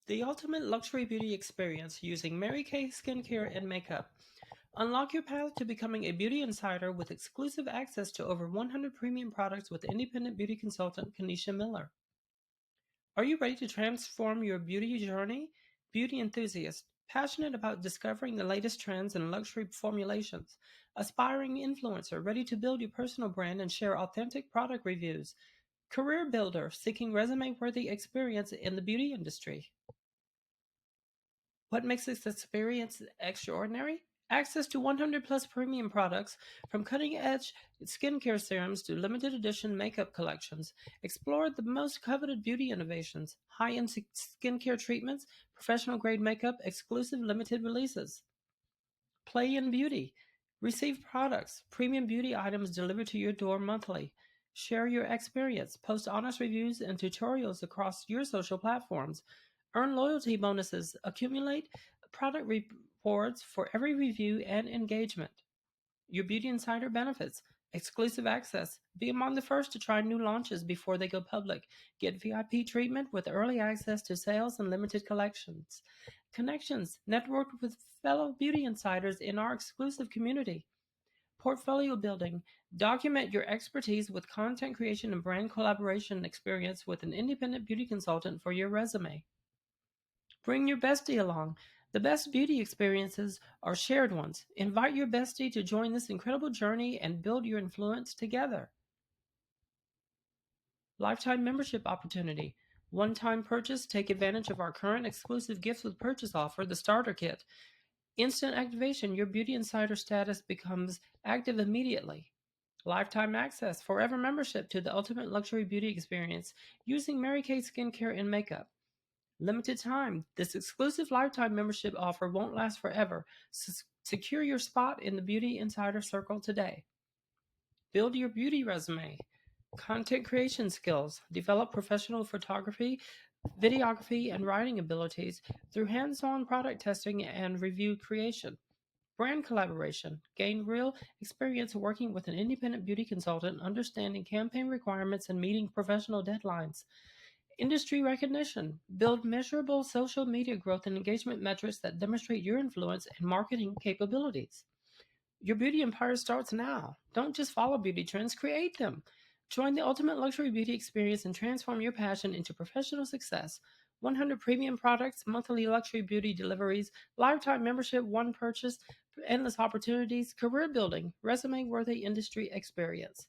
The ultimate luxury beauty experience using Mary Kay skincare and makeup. Unlock your path to becoming a beauty insider with exclusive access to over 100 premium products with independent beauty consultant Kenisha Miller. Are you ready to transform your beauty journey? Beauty enthusiast, passionate about discovering the latest trends and luxury formulations, aspiring influencer ready to build your personal brand and share authentic product reviews, career builder seeking resume worthy experience in the beauty industry. What makes this experience extraordinary? Access to 100 plus premium products, from cutting edge skincare serums to limited edition makeup collections. Explore the most coveted beauty innovations, high end skincare treatments, professional grade makeup, exclusive limited releases. Play in beauty. Receive products, premium beauty items delivered to your door monthly. Share your experience. Post honest reviews and tutorials across your social platforms. Earn loyalty bonuses. Accumulate product rewards for every review and engagement. Your Beauty Insider benefits. Exclusive access. Be among the first to try new launches before they go public. Get VIP treatment with early access to sales and limited collections. Connections. Network with fellow beauty insiders in our exclusive community. Portfolio building. Document your expertise with content creation and brand collaboration experience with an independent beauty consultant for your resume. Bring your bestie along. The best beauty experiences are shared ones. Invite your bestie to join this incredible journey and build your influence together. Lifetime membership opportunity. One-time purchase, take advantage of our current exclusive gifts with purchase offer, the starter kit. Instant activation, your Beauty Insider status becomes active immediately. Lifetime access, forever membership to the ultimate luxury beauty experience using Mary Kay skincare and makeup. Limited time. This exclusive lifetime membership offer won't last forever. Secure your spot in the Beauty Insider Circle today. Build your beauty resume. Content creation skills. Develop professional photography, videography, and writing abilities through hands-on product testing and review creation. Brand collaboration. Gain real experience working with an independent beauty consultant, understanding campaign requirements, and meeting professional deadlines. Industry recognition. Build measurable social media growth and engagement metrics that demonstrate your influence and marketing capabilities. Your beauty empire starts now. Don't just follow beauty trends, create them. Join the ultimate luxury beauty experience and transform your passion into professional success. 100 premium products, monthly luxury beauty deliveries, lifetime membership, one purchase, endless opportunities, career building, resume worthy industry experience.